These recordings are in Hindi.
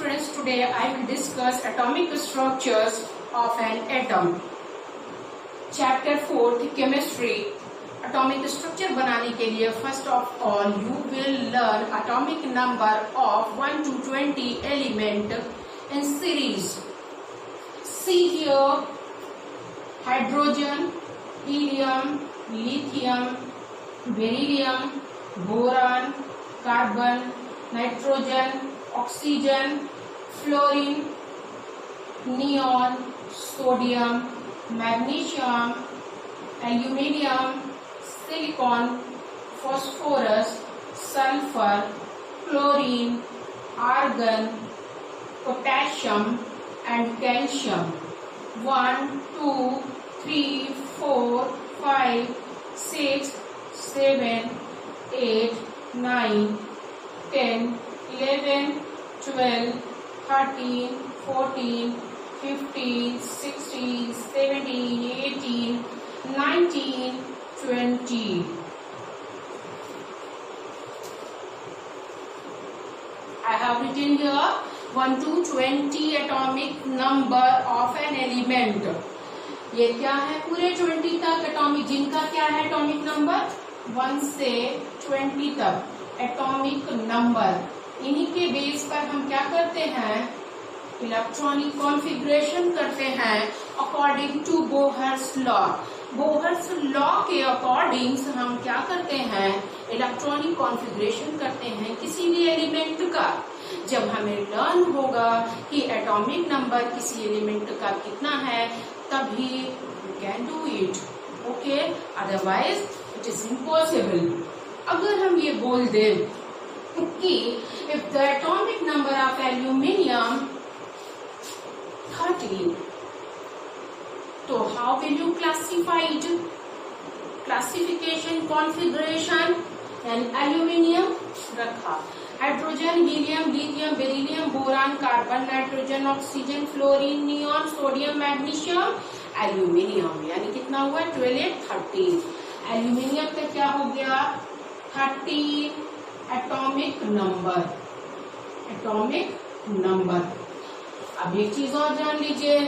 friends, today I will discuss atomic structures of an atom. Chapter 4 Chemistry. Atomic structure बनाने के लिए first of all you will learn atomic number of 1 to 20 element in series. See here hydrogen, helium, lithium, beryllium, boron, carbon, nitrogen, oxygen, fluorine, neon, sodium, magnesium, aluminium, silicon, phosphorus, sulfur, chlorine, argon, potassium and calcium. 1, 2, 3, 4, 5, 6, 7, 8, 9, 10, 11, 12, 13, 14, 15, 16, 17, 18, 19, 20. I have written here 1 to 20 atomic number of an element. ये क्या है? पूरे 20 तक एटॉमिक, जिनका क्या है एटॉमिक नंबर 1 से 20 तक एटॉमिक नंबर. इन्हीं के बेस पर हम क्या करते हैं? इलेक्ट्रॉनिक कॉन्फ़िगरेशन करते हैं according to Bohr's law. Bohr's law के अकॉर्डिंग हम क्या करते हैं? इलेक्ट्रॉनिक कॉन्फ़िगरेशन करते हैं किसी भी एलिमेंट का. जब हमें लर्न होगा कि एटॉमिक नंबर किसी एलिमेंट का कितना है, तभी we can do it. Okay, otherwise it is impossible. अगर हम ये बोल दें कि if the atomic number of aluminium 13, तो how will you classify it? Classification configuration and aluminium रखा, hydrogen, helium, lithium, beryllium, boron, carbon, nitrogen, oxygen, fluorine, neon, sodium, magnesium, aluminium. यानी कितना हुआ? 12, 13. एल्यूमिनियम का क्या हो गया? 13 एटॉमिक नंबर. Atomic number. अब एक चीज और जान लीजिए,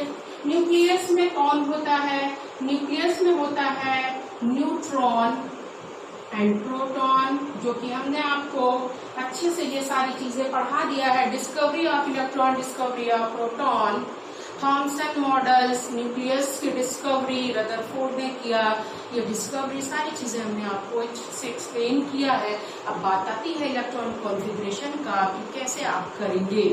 न्यूक्लियस में कौन होता है? न्यूक्लियस में होता है न्यूट्रॉन एंड प्रोटॉन, जो कि हमने आपको अच्छे से ये सारी चीजें पढ़ा दिया है. Discovery of electron, discovery of proton, Thomson models, nucleus की डिस्कवरी रदरफोर्ड ने किया. ये डिस्कवरी सारी चीजें हमने आपको अच्छे से एक्सप्लेन किया है. अब बात आती है इलेक्ट्रॉन कॉन्फ़िगरेशन का कि कैसे आप करेंगे.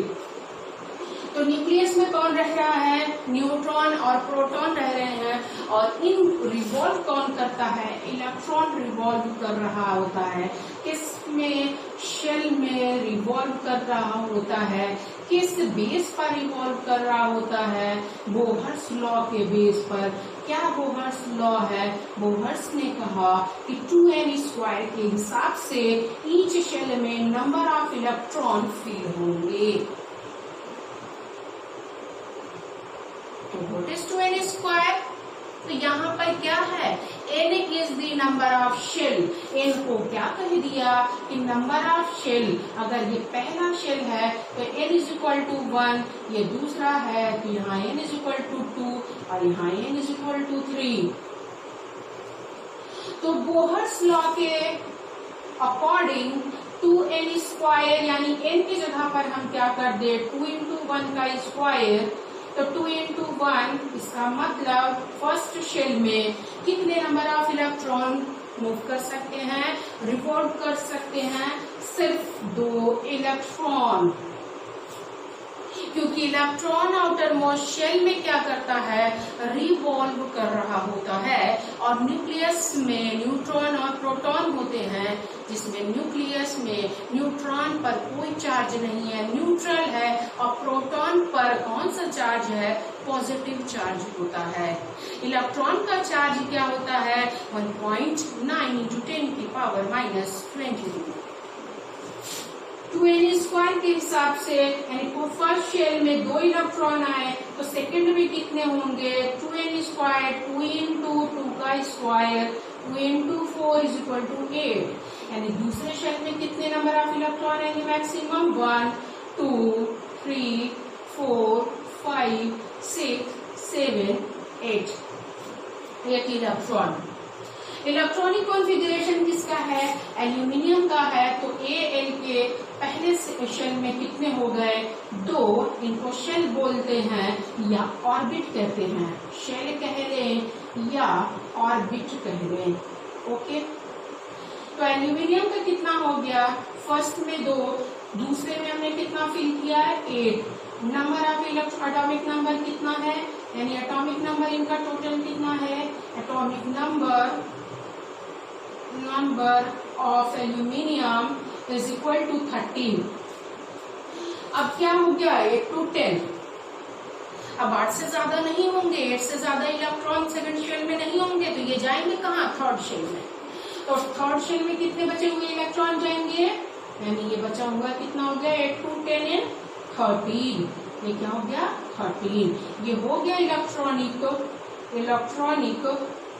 तो न्यूक्लियस में कौन रह रहा है? न्यूट्रॉन और प्रोटॉन रह रहे हैं. और इन रिवॉल्व कौन करता है? इलेक्ट्रॉन रिवॉल्व कर रहा होता है. किसमें? शेल में रिवॉल्व कर रहा होता है. किस बेस पर रिवॉल्व कर रहा होता है? बोहर्स लॉ के बेस पर. क्या बोहर्स लॉ है? बोहर्स ने कहा कि 2n² के हिसाब से ईच शेल में नंबर ऑफ इलेक्ट्रॉन फील होंगे. तो व्हाट इज 2n²? तो यहाँ पर क्या है? n is the number of shell. n को क्या कह दिया कि नंबर ऑफ शेल. अगर ये पहला शेल है तो n इज इक्वल टू 1, ये दूसरा है तो यहाँ n इज इक्वल टू 2 और यहाँ n इज इक्वल टू 3. तो बोहर्स लॉ के अकॉर्डिंग 2n² यानी n की जगह पर हम क्या कर दे? 2 into 1 का स्क्वायर. तो 2 into 1, इसका मतलब फर्स्ट शेल में कितने नंबर ऑफ इलेक्ट्रॉन मूव कर सकते हैं, रिवॉल्व कर सकते हैं? सिर्फ 2 इलेक्ट्रॉन. क्योंकि इलेक्ट्रॉन आउटर मोस्ट शेल में क्या करता है? रिवॉल्व कर रहा होता है. और न्यूक्लियस में न्यूट्रॉन और प्रोटॉन होते हैं, जिसमें न्यूक्लियस में न्यूट्रॉन पर कोई चार्ज नहीं है, न्यूट्रल है. और प्रोटॉन पर कौन सा चार्ज है? पॉजिटिव चार्ज होता है. इलेक्ट्रॉन का चार्ज क्या होता है? 1.9 into 10 की पावर -22. 2n² के हिसाब से यानी को फर्स्ट शेल में 2 इलेक्ट्रॉन आए तो सेकंड में कितने होंगे? 2n², 2 into 2 का square, 2 into 4 is equal to 8. यानी दूसरे शेल में कितने नंबर ऑफ इलेक्ट्रॉन आएंगे? मैक्सिमम 1, 2, 3, 4, 5, 6, 7, 8 एक इलेक्ट्रॉन। इलेक्ट्रॉनिक कॉन्फ़िगरेशन किसका है? एल्यूमिनियम का है। तो Al के पहले शेल में कितने हो गए? 2। इनको शेल बोलते हैं या ऑर्बिट कहते हैं। शेल कह लें या ऑर्बिट कह लें। ओके, तो एल्यूमिनियम का कितना हो गया? फर्स्ट में 2, दूसरे में हमने कितना फिल किया है? 8। नंबर ऑफ एटॉमिक नंबर कितना है? यानी एटॉमिक नंबर इनका टोटल कितना है? Atomic number of aluminium is equal to 13। अब क्या हो गया? 8 to 10। अब 8 से ज्यादा नहीं होंगे, 8 से ज्यादा इलेक्ट्रॉन सेकंड शेल में नहीं होंगे, तो ये जाएंगे कहाँ? थर्ड शेल में। तो थर्ड शेल में कितने बचे हुए इलेक्ट्रॉन जाएंगे? यानी ये बचा हुआ कितना हो गया? 8 to 10 and 13। ये क्या हो गया? 13। ये हो गया इलेक्ट्रॉनिक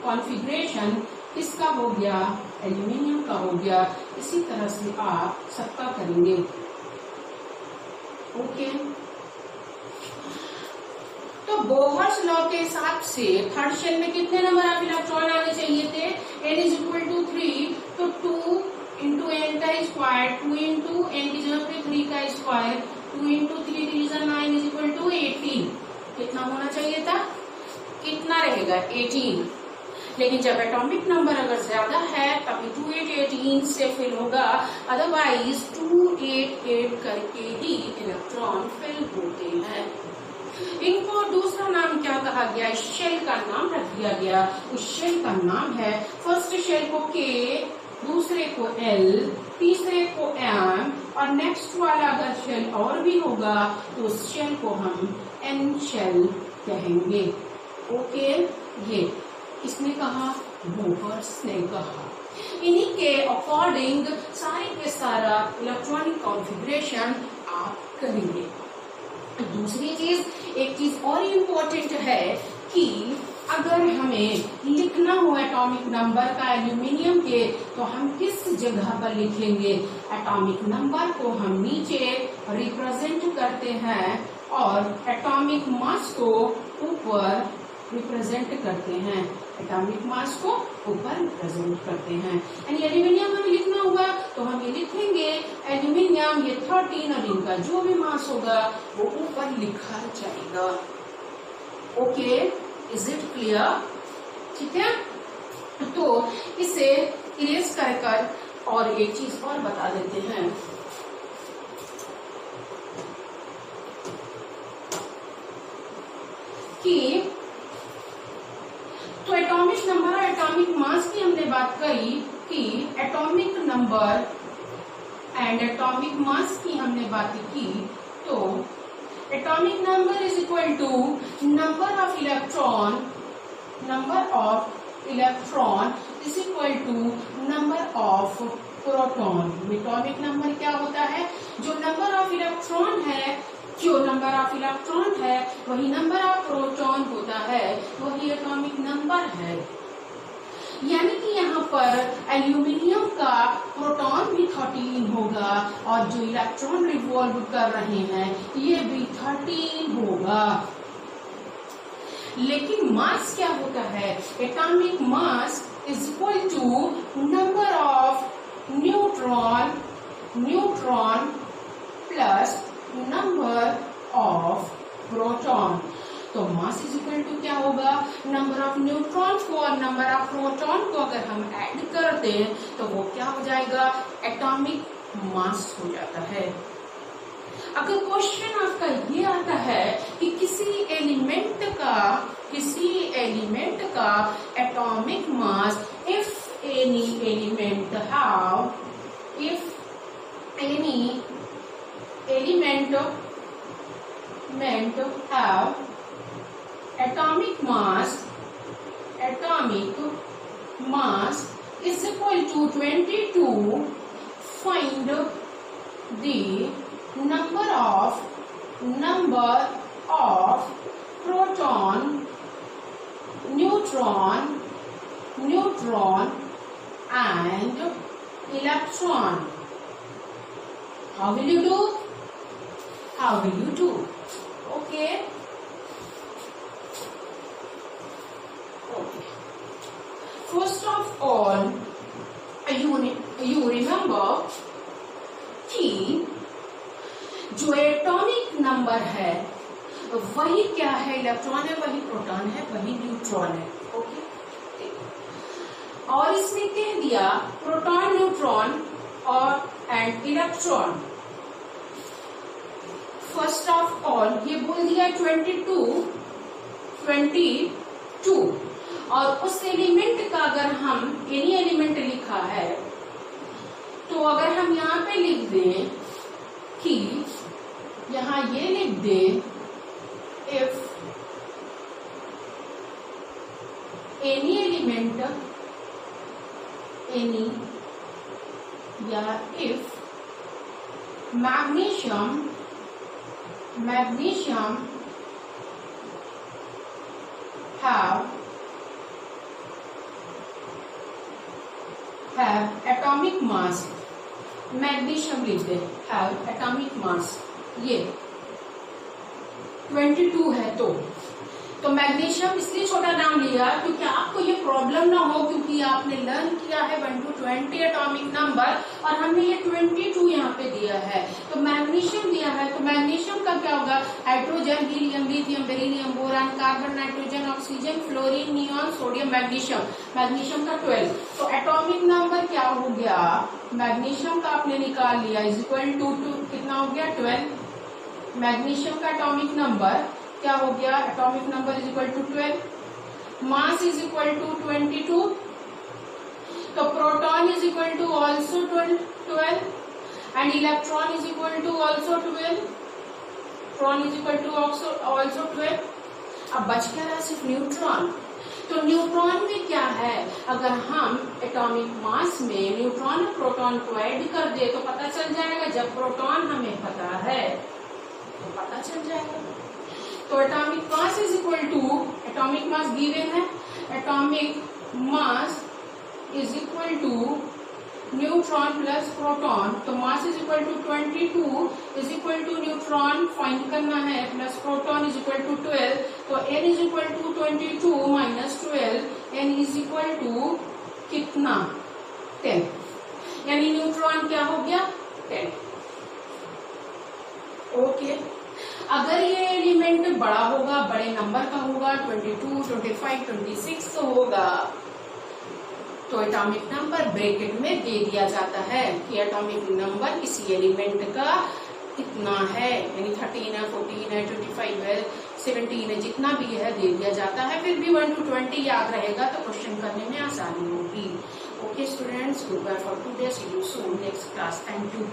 कॉन्फ़िगरेशन किसका हो गया? एल्यूमिनियम का हो गया। इसी तरह से आप सबका करेंगे। ओके, तो बोहर्स लॉ के हिसाब से थर्ड शेल में कितने नंबर ऑफ इलेक्ट्रॉन आने चाहिए थे? n इज इक्वल टू 3, तो 2 इंटू n का स्क्वायर, 2 इंटू n की जगह पे 3 का square, 2 into 3 3 9 is equal to 18। कितना होना चाहिए था? कितना रहेगा? 18। लेकिन जब एटॉमिक नंबर अगर ज्यादा है तभी 2 8 18 से फिल होगा, अदरवाइज 2 8 8 करके ही इलेक्ट्रॉन फिल होते हैं। इनको दूसरा नाम क्या कहा गया? शेल का नाम रख दिया गया। उस शेल का नाम है, फर्स्ट शेल को K, दूसरे को L, तीसरे को M, और नेक्स्ट वाला अगर शेल और भी होगा तो उस शेल को हम N शेल कहेंगे। ओके, ये किसने कहा? बोहर्स ने कहा। इन्हीं के अकॉर्डिंग सारे के सारा इलेक्ट्रॉनिक कॉन्फ़िगरेशन आप करेंगे। दूसरी चीज, एक चीज और इम्पोर्टेंट है कि अगर हमें लिखना हो एटॉमिक नंबर का एल्यूमिनियम के, तो हम किस जगह पर लिखेंगे? एटॉमिक नंबर को हम नीचे रिप्रेजेंट करते हैं और एटॉमिक मास को ऊपर रिप्रेजेंट करते हैं। एटॉमिक मास को ऊपर रिप्रेजेंट करते हैं। यानी एल्यूमिनियम हमें लिखना हुआ तो हम ये लिखेंगे एल्यूमिनियम, ये 13, और इनका जो भी मास होगा वो ऊपर लिखा जाएगा। Okay, is it clear? ठीक है, तो इसे इरेज कर और एक चीज और बता देते हैं कि तो एटॉमिक नंबर और एटॉमिक मास की हमने बात करी कि atomic number and atomic mass की हमने बात की। तो atomic number is equal to number of electron is equal to number of proton. Atomic number क्या होता है? जो नंबर ऑफ इलेक्ट्रॉन है वही नंबर ऑफ प्रोटॉन होता है, वही एटॉमिक नंबर है। यानी कि यहाँ पर एल्यूमिनियम का प्रोटॉन भी 13 होगा और जो इलेक्ट्रॉन रिवॉल्व कर रहे हैं ये भी 13 होगा। लेकिन मास क्या होता है? Atomic mass is equal to number of neutron plus number of proton. तो मास इज इक्वल टू क्या होगा? नंबर ऑफ न्यूट्रॉन को और नंबर ऑफ प्रोटॉन को अगर हम ऐड कर दें तो वो क्या हो जाएगा? एटॉमिक मास हो जाता है। अगर क्वेश्चन आपका ये आता है कि किसी एलिमेंट का atomic mass, if any element have atomic mass is equal to 22, find the number of proton, neutron and electron. How will you do? How do you do? Okay. Okay. First of all, you remember कि जो एटॉमिक नंबर है वही क्या है, इलेक्ट्रॉन है, वही प्रोटॉन है, वही न्यूट्रॉन है. ओके. और इसमें कह दिया प्रोटॉन, न्यूट्रॉन और and electron. First of all ये बोल दिया 22 और उस एलिमेंट का अगर हम एनी एलिमेंट लिखा है तो अगर हम यहाँ पे लिख दें कि यहाँ ये लिख दें इफ एनी एलिमेंट एनी या if magnesium have atomic mass, magnesium लिख दे have atomic mass, ये 22 है. तो मैग्नीशियम इसलिए छोटा नाम लिया क्योंकि आपको ये प्रॉब्लम ना हो, क्योंकि आपने लर्न किया है 1 to 20 एटॉमिक नंबर और हमने ये 22 यहाँ पे दिया है. तो मैग्नीशियम दिया है, तो मैग्नीशियम का क्या होगा, hydrogen, helium, lithium, beryllium, boron, carbon, nitrogen, oxygen, fluorine, neon, sodium, magnesium. Magnesium का 12. तो एटॉमिक नंबर क्या हो गया, मैग्नीशियम का आपने निकाल लिया इज इक्वल टू कितना हो गया 12. मैग्नीशियम का एटॉमिक नंबर क्या हो गया, atomic number is equal to 12. Mass is equal to 22. तो proton is equal to also 12 and electron is equal to also 12. Proton is equal to also 12. अब बच क्या रहा सिर्फ न्यूट्रॉन. तो न्यूट्रॉन में क्या है, अगर हम एटॉमिक मास में न्यूट्रॉन और प्रोटॉन को ऐड कर दे तो पता चल जाएगा. जब प्रोटॉन हमें पता है तो पता चल जाएगा. तो atomic mass is equal to, atomic mass given है, atomic mass is equal to neutron plus proton. तो mass is equal to 22 is equal to neutron find करना है plus proton is equal to 12. तो n is equal to 22 minus 12, n is equal to कितना 10. यानी न्यूट्रॉन क्या हो गया 10. ओके. अगर ये एलिमेंट बड़ा होगा, बड़े नंबर का होगा, 22, 25, 26 तो होगा, तो एटॉमिक नंबर ब्रैकेट में दे दिया जाता है कि एटॉमिक नंबर किसी एलिमेंट का कितना है, यानी 13 है, 14 है, 25 है, 17 है, जितना भी है दे दिया जाता है. फिर भी 1 to 20 याद रहेगा तो क्वेश्चन करने में आसानी होगी. Okay students, good bye for today, see you soon next class. Thank you.